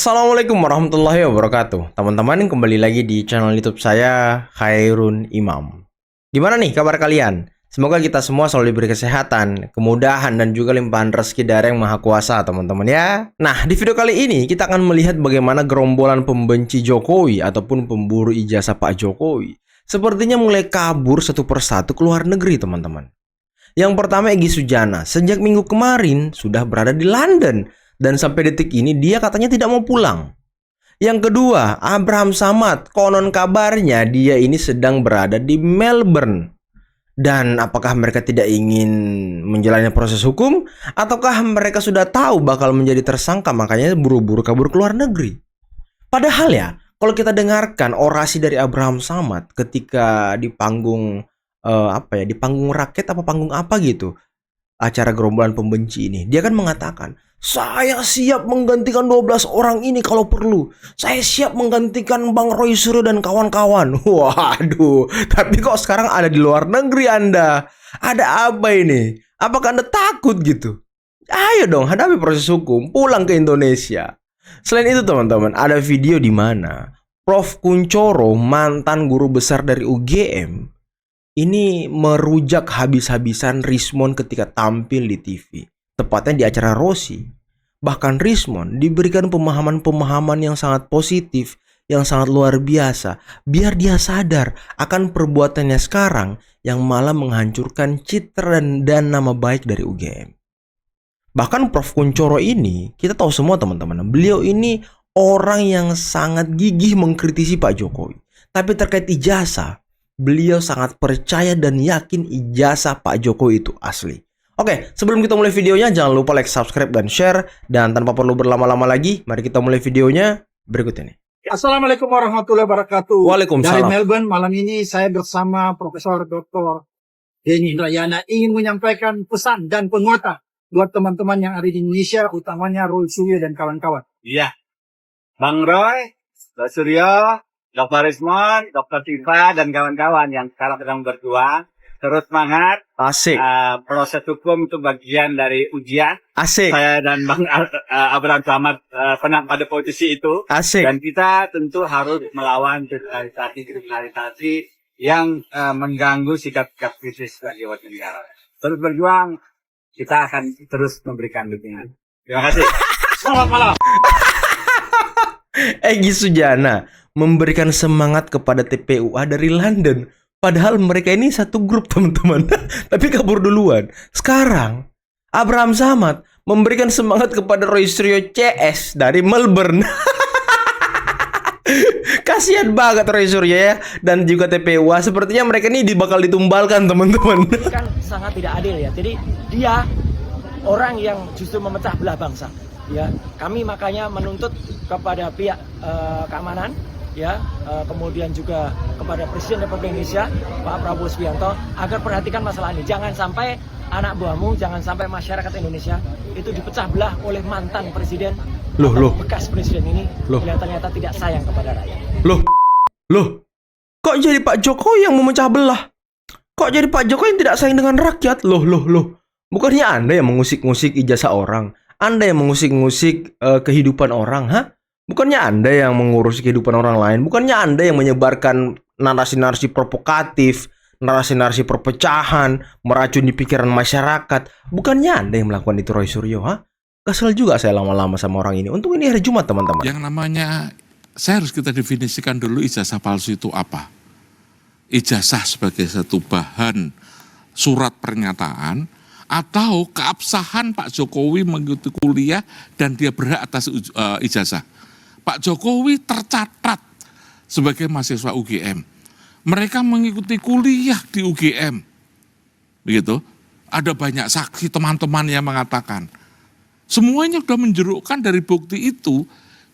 Assalamualaikum warahmatullahi wabarakatuh. Teman-teman, kembali lagi di channel YouTube saya, Khairun Imam. Gimana nih kabar kalian? Semoga kita semua selalu diberi kesehatan, kemudahan, dan juga limpahan rezeki dari Yang Maha Kuasa, teman-teman ya. Nah, di video kali ini kita akan melihat bagaimana gerombolan pembenci Jokowi ataupun pemburu ijazah Pak Jokowi sepertinya mulai kabur satu persatu ke luar negeri, teman-teman. Yang pertama, Egy Sujana. Sejak minggu kemarin sudah berada di London. Dan sampai detik ini dia katanya tidak mau pulang. Yang kedua, Abraham Samad. Konon kabarnya dia ini sedang berada di Melbourne. Dan apakah mereka tidak ingin menjalani proses hukum? Ataukah mereka sudah tahu bakal menjadi tersangka, makanya buru-buru kabur ke luar negeri? Padahal ya, kalau kita dengarkan orasi dari Abraham Samad ketika di panggung di panggung rakyat apa panggung apa gitu, acara gerombolan pembenci ini, dia kan mengatakan, saya siap menggantikan 12 orang ini kalau perlu. Saya siap menggantikan Bang Roy Suryo dan kawan-kawan. Waduh, tapi kok sekarang ada di luar negeri Anda? Ada apa ini? Apakah Anda takut gitu? Ayo dong, hadapi proses hukum, pulang ke Indonesia. Selain itu teman-teman, ada video di mana Prof. Kunchoro, mantan guru besar dari UGM, ini merujak habis-habisan Rismon ketika tampil di TV. Tepatnya di acara Rossi. Bahkan Rismon diberikan pemahaman-pemahaman yang sangat positif, yang sangat luar biasa, biar dia sadar akan perbuatannya sekarang yang malah menghancurkan citra dan nama baik dari UGM. Bahkan Prof. Kunchoro ini, kita tahu semua teman-teman, beliau ini orang yang sangat gigih mengkritisi Pak Jokowi. Tapi terkait ijazah, beliau sangat percaya dan yakin ijazah Pak Jokowi itu asli. Oke, sebelum kita mulai videonya, jangan lupa like, subscribe, dan share. Dan tanpa perlu berlama-lama lagi, mari kita mulai videonya berikut ini. Assalamualaikum warahmatullahi wabarakatuh. Waalaikumsalam. Dari Melbourne, malam ini saya bersama Profesor Dr. Denny Indrayana ingin menyampaikan pesan dan penguatan buat teman-teman yang ada di Indonesia, utamanya Roy Suryo dan kawan-kawan. Iya, Bang Roy, Dr. Suryo, Dr. Rismon, Dr. Tifa, dan kawan-kawan yang sekarang sedang berjuang. Terus semangat. Asik. Proses hukum itu bagian dari ujian. Asik. Saya dan Bang Abraham Samad pernah pada posisi itu. Asik. Dan kita tentu harus melawan kriminalisasi yang mengganggu sikap-sikap kritis bagi warga negara. Terus berjuang, kita akan terus memberikan dukungan. Terima kasih. Selamat malam. Egy Sujana memberikan semangat kepada TPUA dari London. Padahal mereka ini satu grup teman-teman. Tapi kabur duluan. Sekarang Abraham Samad memberikan semangat kepada Roy Suryo CS dari Melbourne. Kasihan banget Roy Suryo ya. Dan juga TPUA. Sepertinya mereka ini bakal ditumbalkan teman-teman. Kan sangat tidak adil ya. Jadi dia orang yang justru memecah belah bangsa. Ya, kami makanya menuntut kepada pihak keamanan, ya, kemudian juga kepada Presiden Republik Indonesia Pak Prabowo Subianto agar perhatikan masalah ini. Jangan sampai anak buahmu, jangan sampai masyarakat Indonesia itu dipecah belah oleh mantan presiden, bekas presiden ini yang ternyata tidak sayang kepada rakyat. Kok jadi Pak Jokowi yang memecah belah? Kok jadi Pak Jokowi yang tidak sayang dengan rakyat? Bukannya Anda yang mengusik-ngusik ijazah orang? Anda yang mengusik-ngusik kehidupan orang, Bukannya Anda yang mengurus kehidupan orang lain? Bukannya Anda yang menyebarkan narasi-narasi provokatif, narasi-narasi perpecahan, meracuni pikiran masyarakat? Bukannya Anda yang melakukan itu, Roy Suryo, Kesel juga saya lama-lama sama orang ini. Untung ini hari Jumat, teman-teman. Yang namanya, saya harus kita definisikan dulu ijazah palsu itu apa. Ijazah sebagai satu bahan surat pernyataan atau keabsahan Pak Jokowi mengikuti kuliah dan dia berhak atas ijazah. Pak Jokowi tercatat sebagai mahasiswa UGM. Mereka mengikuti kuliah di UGM. Begitu. Ada banyak saksi teman-teman yang mengatakan. Semuanya sudah menjerukkan dari bukti itu.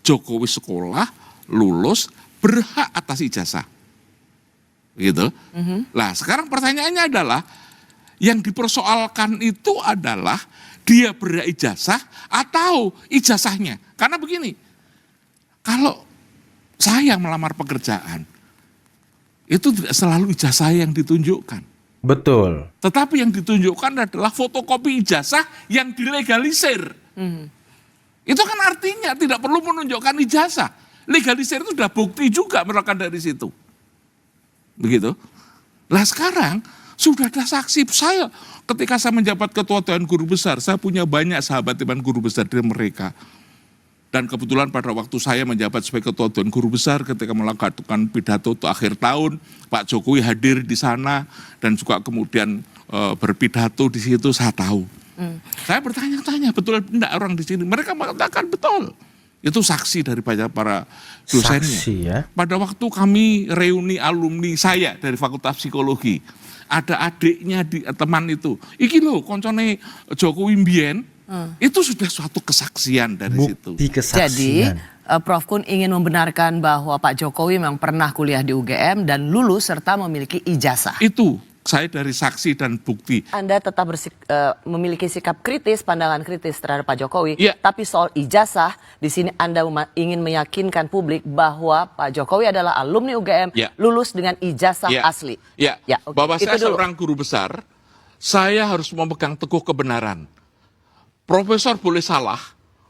Jokowi sekolah, lulus, berhak atas ijazah. Begitu. Nah, sekarang pertanyaannya adalah, yang dipersoalkan itu adalah dia berhak ijazah atau ijazahnya. Karena begini, kalau saya melamar pekerjaan, itu tidak selalu ijazah yang ditunjukkan. Betul. Tetapi yang ditunjukkan adalah fotokopi ijazah yang dilegalisir. Itu kan artinya tidak perlu menunjukkan ijazah. Legalisir itu sudah bukti juga melakukan dari situ. Begitu. Nah sekarang sudah ada saksi. Saya ketika saya menjabat ketua Dewan Guru Besar, saya punya banyak sahabat Dewan Guru Besar dari mereka. Dan kebetulan pada waktu saya menjabat sebagai ketua Dewan Guru Besar, ketika melakukan pidato untuk akhir tahun, Pak Jokowi hadir di sana dan juga kemudian berpidato di situ, saya tahu. Saya bertanya-tanya, betul tidak orang di sini? Mereka mengatakan betul. Itu saksi dari banyak para dosennya. Saksi ya. Pada waktu kami reuni alumni saya dari Fakultas Psikologi, ada adiknya di teman itu. Iki loh, koncone Jokowi mbien. Itu sudah suatu kesaksian dari situ. Bukti kesaksian. Jadi Prof Kun ingin membenarkan bahwa Pak Jokowi memang pernah kuliah di UGM dan lulus serta memiliki ijazah. Itu saya dari saksi dan bukti. Anda tetap memiliki sikap kritis, pandangan kritis terhadap Pak Jokowi. Iya. Tapi soal ijazah, di sini Anda ingin meyakinkan publik bahwa Pak Jokowi adalah alumni UGM, Iya. lulus dengan ijazah Ya. asli. Ya, Ya, oke. bahwa Itu saya dulu. seorang guru besar, saya harus memegang teguh kebenaran. Profesor boleh salah,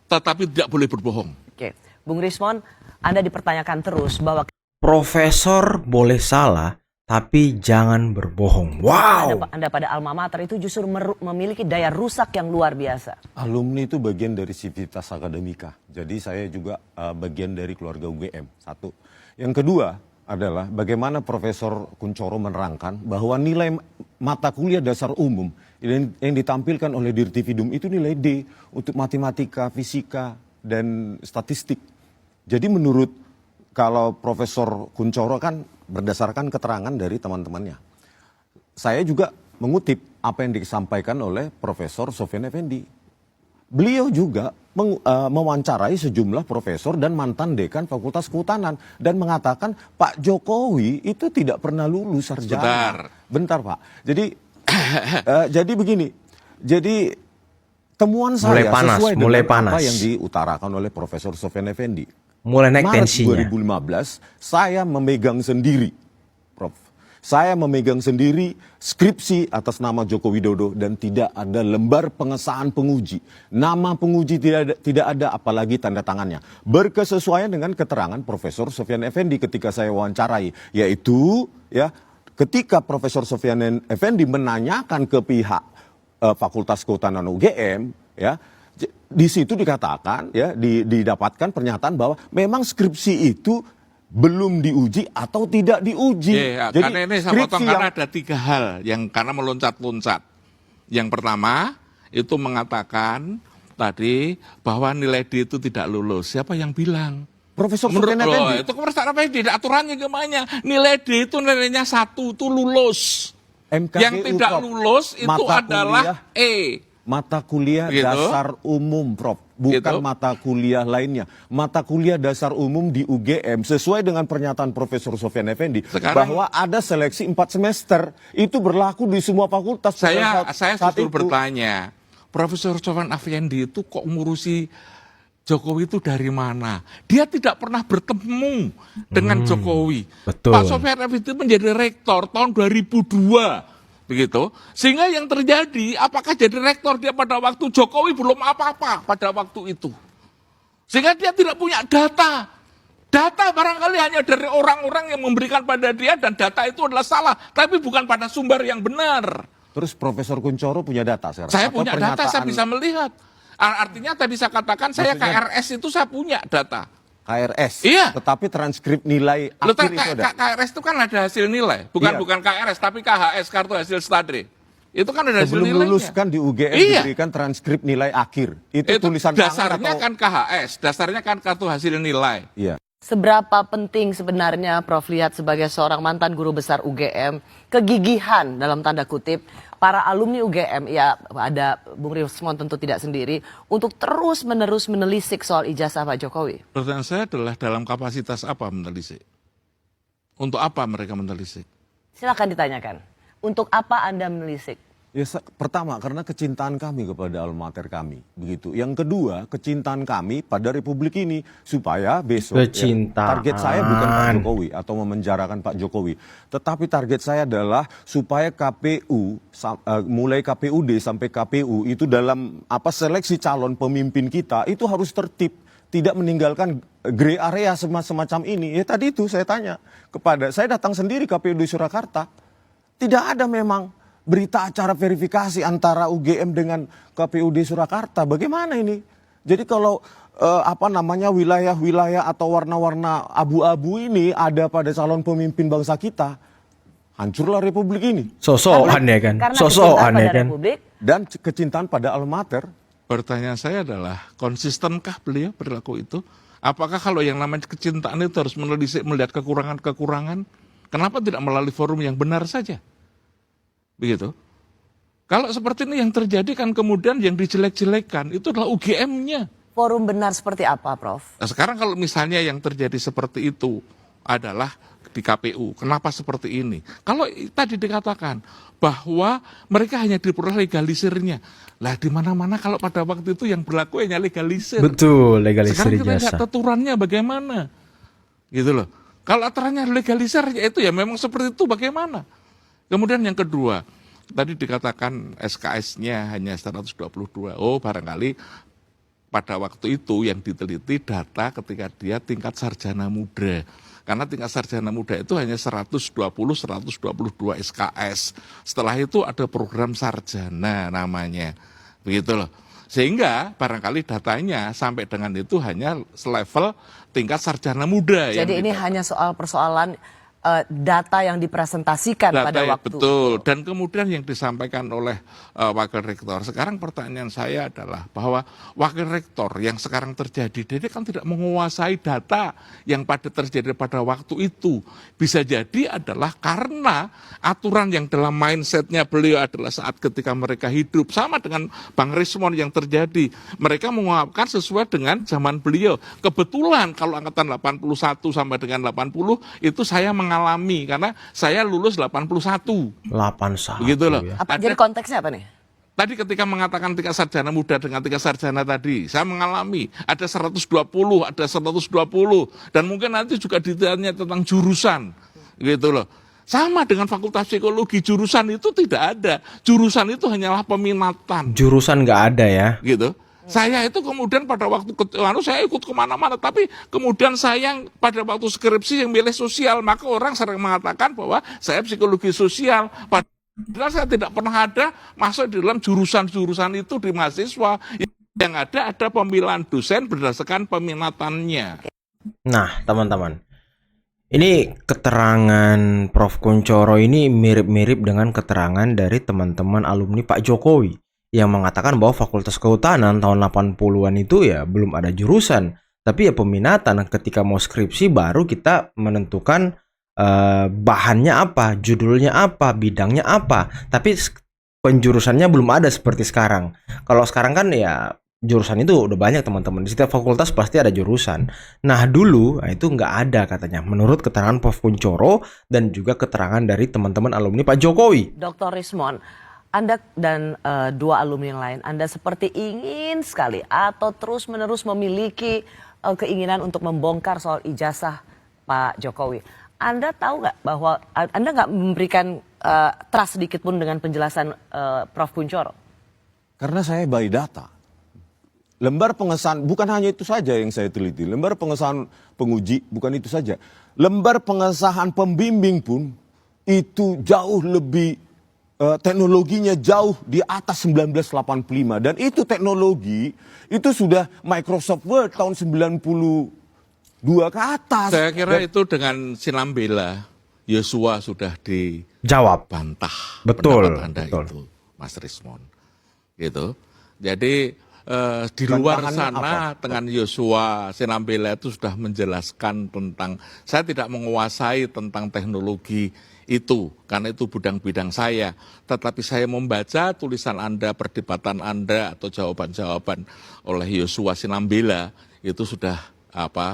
tetapi tidak boleh berbohong. Oke, Bung Rismon, Anda dipertanyakan terus bahwa Profesor boleh salah, tapi jangan berbohong. Wow. Anda pada alma mater itu justru memiliki daya rusak yang luar biasa. Alumni itu bagian dari sivitas akademika. Jadi saya juga bagian dari keluarga UGM. Satu. Yang kedua adalah bagaimana Profesor Kuncoro menerangkan bahwa nilai mata kuliah dasar umum yang ditampilkan oleh Dirtividum itu nilai D untuk matematika, fisika, dan statistik. Jadi menurut kalau Profesor Kuncoro kan berdasarkan keterangan dari teman-temannya. Saya juga mengutip apa yang disampaikan oleh Profesor Sofyan Effendi. Beliau juga mewawancarai sejumlah profesor dan mantan dekan Fakultas Kehutanan dan mengatakan Pak Jokowi itu tidak pernah lulus sarjana. Bentar Pak. Jadi begini. Jadi temuan Mulai saya panas, sesuai mulai dengan panas. apa yang diutarakan oleh Profesor Sofyan Effendi. Mulai naik Maret tensinya. 2015 saya memegang sendiri, Prof. Saya memegang sendiri skripsi atas nama Joko Widodo dan tidak ada lembar pengesahan penguji. Nama penguji tidak ada apalagi tanda tangannya. Berkesesuaian dengan keterangan Profesor Sofyan Effendi ketika saya wawancarai, yaitu ya ketika Profesor Sofyan Effendi menanyakan ke pihak Fakultas Kehutanan UGM, ya di situ dikatakan ya didapatkan pernyataan bahwa memang skripsi itu belum diuji atau tidak diuji. Ya, Jadi karena ini saya potong karena ada 3 hal yang karena meloncat-loncat. Yang pertama itu mengatakan tadi bahwa nilai D itu tidak lulus. Siapa yang bilang? Profesor Menurut Sofyan Effendi. itu Profesor Effendi tidak aturannya gimana? Nilai D itu nilainya 1 itu lulus. MKGU, Yang tidak Prof. lulus itu Mata adalah kuliah. E. Mata kuliah Gitu. dasar umum, Prof. Bukan Gitu. mata kuliah lainnya. Mata kuliah dasar umum di UGM sesuai dengan pernyataan Profesor Sofyan Effendi Sekarang- bahwa ada seleksi 4 semester. Itu berlaku di semua fakultas. Saya saat justru itu. bertanya, Profesor Sofyan Effendi itu kok ngurusi Jokowi itu dari mana? Dia tidak pernah bertemu dengan Jokowi. betul. Pak Sofyan Effendi itu menjadi rektor tahun 2002. Begitu. Sehingga yang terjadi, apakah jadi rektor dia pada waktu Jokowi belum apa-apa pada waktu itu. Sehingga dia tidak punya data. Data barangkali hanya dari orang-orang yang memberikan pada dia dan data itu adalah salah. Tapi bukan pada sumber yang benar. Terus Profesor Kuncoro punya data sekarang? Saya Atau punya data, saya pernyataan bisa melihat. Artinya saya bisa katakan saya Maksudnya- KRS itu saya punya data. KRS. Iya. Tetapi transkrip nilai Loh, akhir itu ada. KRS itu kan ada hasil nilai. Bukan Iya. bukan KRS, tapi KHS, kartu hasil study. Itu kan ada hasil Sebelum nilainya. lulus kan di UGM Iya. diberikan transkrip nilai akhir. Itu Itu tulisan tangan dasarnya atau... kan KHS, dasarnya kan kartu hasil nilai. Iya. Seberapa penting sebenarnya Prof lihat sebagai seorang mantan guru besar UGM, kegigihan dalam tanda kutip para alumni UGM, ya ada Bung Rismon tentu tidak sendiri, untuk terus-menerus menelisik soal ijazah Pak Jokowi? Pertanyaan saya adalah dalam kapasitas apa menelisik? Untuk apa mereka menelisik? Silakan ditanyakan. Untuk apa Anda menelisik? Ya, pertama karena kecintaan kami kepada alma mater kami, begitu. Yang kedua, kecintaan kami pada republik ini supaya besok target saya bukan Pak Jokowi atau memenjarakan Pak Jokowi, tetapi target saya adalah supaya KPU mulai KPUD sampai KPU itu dalam seleksi calon pemimpin kita itu harus tertib, tidak meninggalkan gray area semacam ini. Ya tadi itu saya tanya saya datang sendiri KPUD Surakarta, tidak ada memang berita acara verifikasi antara UGM dengan KPUD Surakarta. Bagaimana ini? Jadi kalau wilayah-wilayah atau warna-warna abu-abu ini ada pada calon pemimpin bangsa kita, hancurlah republik ini. Sosokan ya kan? Sosokan ya kan? Dan kecintaan pada alma mater. Pertanyaan saya adalah, konsistenkah beliau berlaku itu? Apakah kalau yang namanya kecintaan itu harus menelisik melihat kekurangan-kekurangan? Kenapa tidak melalui forum yang benar saja? Begitu. Kalau seperti ini yang terjadi kan kemudian yang dijelek-jelekan itu adalah UGM-nya. Forum benar seperti apa, Prof? Nah, sekarang kalau misalnya yang terjadi seperti itu adalah di KPU, kenapa seperti ini? Kalau tadi dikatakan bahwa mereka hanya diperoleh legalisirnya, lah di mana-mana kalau pada waktu itu yang berlaku hanya legalisir. Betul, legalisir sekarang kita lihat ijazah. aturannya bagaimana, gitu loh. Kalau aturannya legalisir ya itu ya memang seperti itu bagaimana? Kemudian yang kedua, tadi dikatakan SKS-nya hanya 122. Oh, barangkali pada waktu itu yang diteliti data ketika dia tingkat sarjana muda. Karena tingkat sarjana muda itu hanya 122 SKS. Setelah itu ada program sarjana namanya. Begitu loh. Sehingga barangkali datanya sampai dengan itu hanya selevel tingkat sarjana muda. Jadi ini hanya soal persoalan data yang dipresentasikan pada waktu. Betul. Dan kemudian yang disampaikan oleh Wakil Rektor. Sekarang pertanyaan saya adalah bahwa Wakil Rektor yang sekarang terjadi, dia kan tidak menguasai data yang terjadi pada waktu itu. Bisa jadi adalah karena aturan yang dalam mindsetnya beliau adalah saat ketika mereka hidup. Sama dengan Bang Rismon yang terjadi. Mereka menguapkan sesuai dengan zaman beliau. Kebetulan kalau angkatan 81 sampai dengan 80 itu saya mengalami karena saya lulus 81. 81. Begitu loh. Ya. Jadi konteksnya apa nih? Tadi ketika mengatakan tingkat sarjana muda dengan tingkat sarjana tadi, saya mengalami ada 120, ada 120 dan mungkin nanti juga ditanya tentang jurusan. Gitu loh. Sama dengan fakultas psikologi, jurusan itu tidak ada. Jurusan itu hanyalah peminatan. Jurusan nggak ada ya. Gitu. Saya itu kemudian pada waktu saya ikut kemana-mana, tapi kemudian saya pada waktu skripsi yang milih sosial, maka orang sering mengatakan bahwa saya psikologi sosial. Padahal saya tidak pernah ada masuk di dalam jurusan-jurusan itu di mahasiswa. Yang ada pemilihan dosen berdasarkan peminatannya. Nah, teman-teman, ini keterangan Prof. Kunchoro ini mirip-mirip dengan keterangan dari teman-teman alumni Pak Jokowi yang mengatakan bahwa Fakultas Kehutanan tahun 80-an itu ya belum ada jurusan, tapi ya peminatan. Ketika mau skripsi baru kita menentukan bahannya apa, judulnya apa, bidangnya apa, tapi penjurusannya belum ada seperti sekarang. Kalau sekarang kan ya jurusan itu udah banyak teman-teman, di setiap fakultas pasti ada jurusan. Nah dulu itu nggak ada katanya, menurut keterangan Prof. Kunchoro dan juga keterangan dari teman-teman alumni Pak Jokowi. Dr. Rismon, Anda dan dua alumni yang lain, Anda seperti ingin sekali atau terus-menerus memiliki keinginan untuk membongkar soal ijazah Pak Jokowi. Anda tahu nggak bahwa Anda nggak memberikan trust sedikit pun dengan penjelasan Prof. Kunchoro? Karena saya by data. Lembar pengesahan, bukan hanya itu saja yang saya teliti. Lembar pengesahan penguji, bukan itu saja. Lembar pengesahan pembimbing pun itu jauh lebih, teknologinya jauh di atas 1985. Dan itu teknologi, itu sudah Microsoft Word tahun 92 ke atas. Saya kira itu dengan sinambela, Yosua sudah Jawab. dibantah. Betul, pendapat Anda betul. itu, Mas Rismon. Gitu. Jadi di luar Bantahannya sana dengan Yosua Sinambela itu sudah menjelaskan tentang, saya tidak menguasai tentang teknologi itu karena itu bidang saya, tetapi saya membaca tulisan Anda, perdebatan Anda atau jawaban-jawaban oleh Yosua Sinambela itu sudah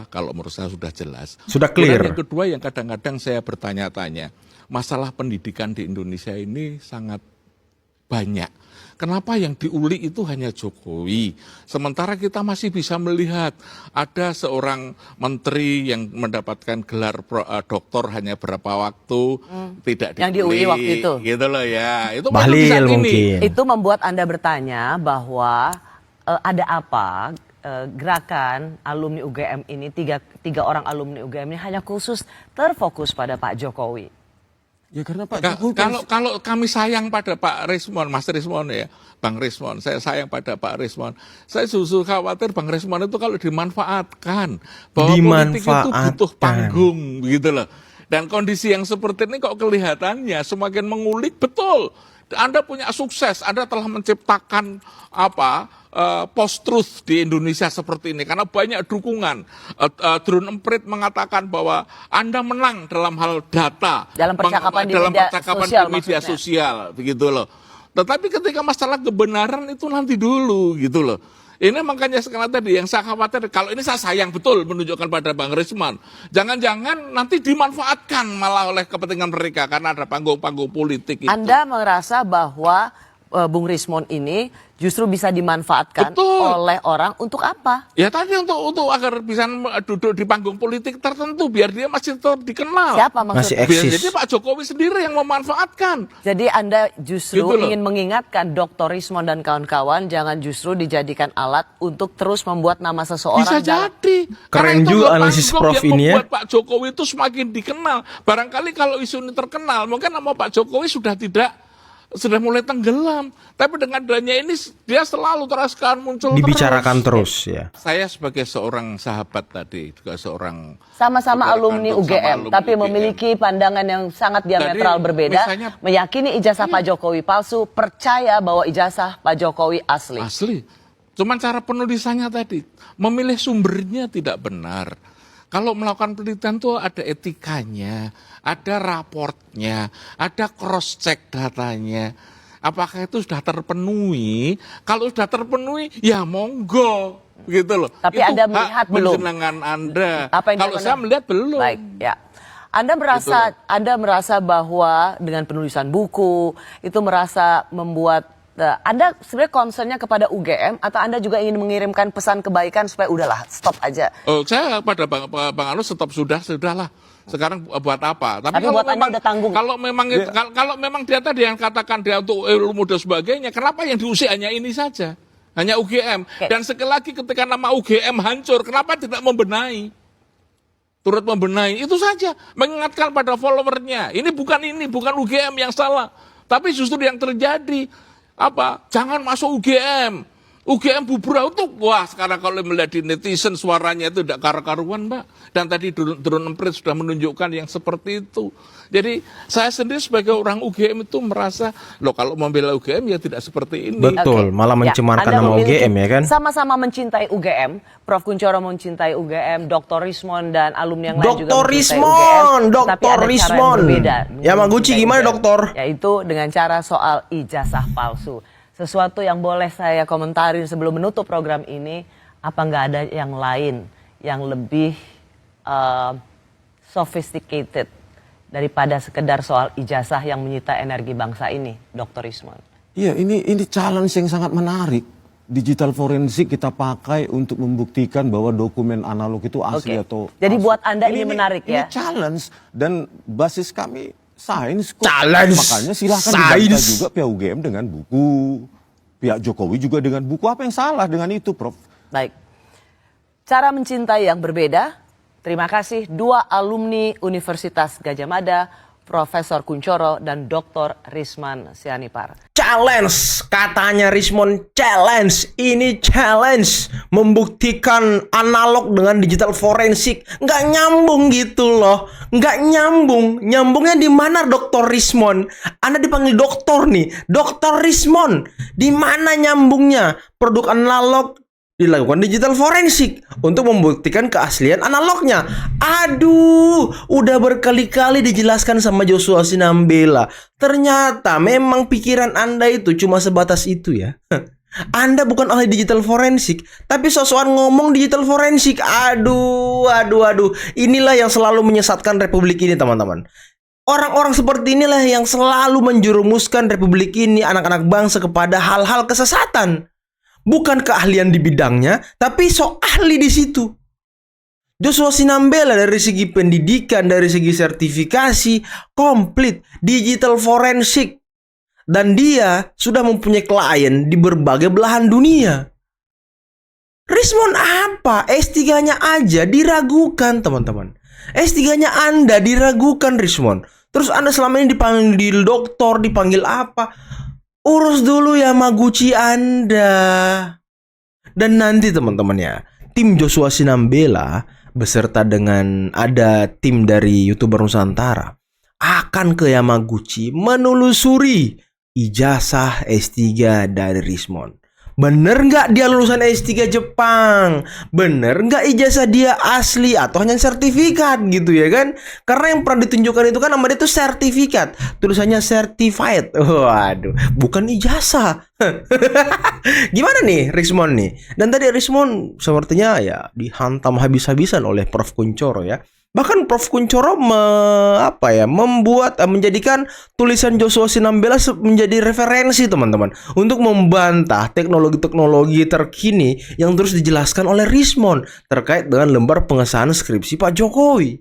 kalau menurut saya sudah jelas. Sudah clear. Kemudian yang kedua yang kadang-kadang saya bertanya-tanya, masalah pendidikan di Indonesia ini sangat banyak. Kenapa yang diulik itu hanya Jokowi? Sementara kita masih bisa melihat ada seorang menteri yang mendapatkan gelar doktor hanya berapa waktu, tidak Yang diulik waktu itu. gitu loh ya. Itu Bahlil baru bisa ini. mungkin. Itu membuat Anda bertanya bahwa ada apa gerakan alumni UGM ini, tiga orang alumni UGM ini hanya khusus terfokus pada Pak Jokowi. Ya karena Pak Jokowi Kalau kami sayang pada Pak Rismon, Mas Rismon ya, Bang Rismon, saya sayang pada Pak Rismon. Saya justru khawatir Bang Rismon itu kalau dimanfaatkan, bahwa politik itu butuh panggung, gitu loh. Dan kondisi yang seperti ini kok kelihatannya semakin mengulik, betul. Anda punya sukses, Anda telah menciptakan post-truth di Indonesia seperti ini karena banyak dukungan. Drone Emprit mengatakan bahwa Anda menang dalam hal data, Dalam percakapan di media sosial, begitu loh. Tetapi ketika masalah kebenaran itu nanti dulu, gitu loh. Ini makanya sekarang tadi yang saya khawatir, kalau ini saya sayang betul menunjukkan pada Bang Risman. Jangan-jangan nanti dimanfaatkan malah oleh kepentingan mereka karena ada panggung-panggung politik itu. Anda merasa bahwa Bung Rismon ini justru bisa dimanfaatkan oleh orang untuk apa? Ya tadi untuk agar bisa duduk di panggung politik tertentu biar dia masih tetap dikenal. Siapa maksudnya? Jadi Pak Jokowi sendiri yang memanfaatkan. Jadi Anda justru Gitu loh. ingin mengingatkan Dr. Rismon dan kawan-kawan jangan justru dijadikan alat untuk terus membuat nama seseorang. Bisa jadi. Keren Karena itu juga adalah analisis panggung Prof yang ini ya. membuat Pak Jokowi itu semakin dikenal. Barangkali kalau isu ini terkenal, mungkin nama Pak Jokowi sudah mulai tenggelam. Tapi dengan adanya ini dia selalu terus muncul Dibicarakan terus ya. Saya sebagai seorang sahabat tadi, juga seorang sama-sama saudara alumni kandung, sama UGM, alumni tapi UGM. memiliki pandangan yang sangat diametral Jadi, berbeda, misalnya- meyakini ijazah Pak Jokowi palsu, percaya bahwa ijazah Pak Jokowi asli. Asli. Cuman cara penulisannya tadi, memilih sumbernya tidak benar. Kalau melakukan penelitian itu ada etikanya, ada raportnya, ada cross check datanya. Apakah itu sudah terpenuhi? Kalau sudah terpenuhi, ya monggo, gitu loh. Tapi itu Anda melihat belum? penjenengan Anda. Apa yang Kalau dilakukan? saya melihat belum. Baik, ya. Anda merasa bahwa dengan penulisan buku itu merasa membuat Anda sebenarnya concernnya kepada UGM atau Anda juga ingin mengirimkan pesan kebaikan supaya udahlah stop aja. Oh, saya pada Bang Anu sudahlah. Sekarang buat apa? Tapi buat Anda udah tanggung. Kalau memang dia tadi yang katakan dia untuk ilmu dan sebagainya, kenapa yang diusik hanya ini saja? Hanya UGM. Oke. Dan sekali lagi ketika nama UGM hancur, kenapa tidak membenahi? Turut membenahi, itu saja. Mengingatkan pada followernya. Ini bukan UGM yang salah. Tapi justru yang terjadi, jangan masuk UGM. UGM bubrah itu, wah sekarang kalau melihat di netizen suaranya itu tidak karu-karuan Mbak. Dan tadi Drone Emprit sudah menunjukkan yang seperti itu. Jadi saya sendiri sebagai orang UGM itu merasa, loh kalau membela UGM ya tidak seperti ini. Betul, malah mencemarkan Anda nama memiliki- UGM ya kan. Sama-sama mencintai UGM, Prof. Kuncoro mencintai UGM, Dr. Rismon dan alumni yang lain juga Dr. mencintai Rismon, UGM. Tapi Dr. ada cara yang Rismon. berbeda Yamaguchi mencintai gimana, UGM, Dokter? Yaitu dengan cara soal ijazah palsu. Sesuatu yang boleh saya komentarin sebelum menutup program ini, apa nggak ada yang lain yang lebih sophisticated daripada sekedar soal ijazah yang menyita energi bangsa ini, Dr. Rismon? Iya, ini challenge yang sangat menarik. Digital forensik kita pakai untuk membuktikan bahwa dokumen analog itu asli Oke. atau Jadi palsu. buat Anda ini menarik ya? Ini challenge dan basis kami sains kok. Challenge. Makanya silahkan Sains. dibantah juga pihak UGM dengan buku. Pihak Jokowi juga dengan buku. Apa yang salah dengan itu, Prof? Baik. Cara mencintai yang berbeda. Terima kasih dua alumni Universitas Gadjah Mada, Profesor Kuncoro dan Dr. Risman Sianipar. Challenge, katanya Rismon challenge. Ini challenge membuktikan analog dengan digital forensik. Nggak nyambung gitu loh. Nggak nyambung. Nyambungnya di mana, Dr. Rismon? Anda dipanggil doktor nih. Dr. Rismon. Di mana nyambungnya? Produk analog dilakukan digital forensik untuk membuktikan keaslian analognya. Aduh, udah berkali-kali dijelaskan sama Joshua Sinambela. Ternyata memang pikiran Anda itu cuma sebatas itu ya. Anda bukan ahli digital forensik, tapi sosokan ngomong digital forensik. Aduh. Inilah yang selalu menyesatkan republik ini, teman-teman. Orang-orang seperti inilah yang selalu menjerumuskan republik ini, anak-anak bangsa kepada hal-hal kesesatan. Bukan keahlian di bidangnya, tapi sok ahli di situ. Joshua Sinambela dari segi pendidikan, dari segi sertifikasi, komplit, digital forensik. Dan dia sudah mempunyai klien di berbagai belahan dunia. Rismon apa? S3-nya aja diragukan, teman-teman. S3-nya Anda diragukan, Rismon. Terus Anda selama ini dipanggil doktor, dipanggil apa? Urus dulu Yamaguchi Anda. Dan nanti teman-teman ya, tim Joshua Sinambela beserta dengan ada tim dari YouTuber Nusantara akan ke Yamaguchi menelusuri ijazah S3 dari Rismon. Bener nggak dia lulusan S3 Jepang? Bener nggak ijazah dia asli atau hanya sertifikat gitu ya kan? Karena yang pernah ditunjukkan itu kan nama dia itu sertifikat, tulisannya certified. Waduh, bukan ijazah. Gimana nih Rismon nih? Dan tadi Rismon sepertinya ya dihantam habis-habisan oleh Prof Kunchoro ya. Bahkan Prof Kunchoro menjadikan tulisan Joshua Sinambela menjadi referensi teman-teman untuk membantah teknologi-teknologi terkini yang terus dijelaskan oleh Rismon terkait dengan lembar pengesahan skripsi Pak Jokowi.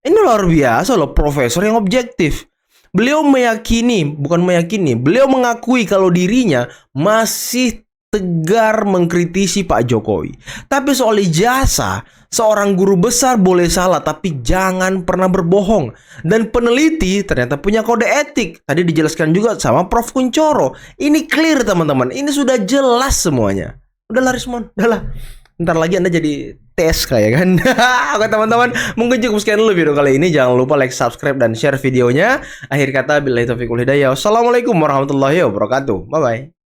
Ini luar biasa loh, profesor yang objektif. Beliau beliau mengakui kalau dirinya masih tegar mengkritisi Pak Jokowi. Tapi soal ijazah, seorang guru besar boleh salah, tapi jangan pernah berbohong. Dan peneliti ternyata punya kode etik. Tadi dijelaskan juga sama Prof Kunchoro. Ini clear teman-teman, ini sudah jelas semuanya. Udahlah Rismon, udahlah. Ntar lagi Anda jadi tes kayak kan. Oke teman-teman, mungkin cukup sekian dulu video kali ini. Jangan lupa like, subscribe, dan share videonya. Akhir kata, billahi taufiq wal hidayah. Wassalamualaikum warahmatullahi wabarakatuh. Bye-bye.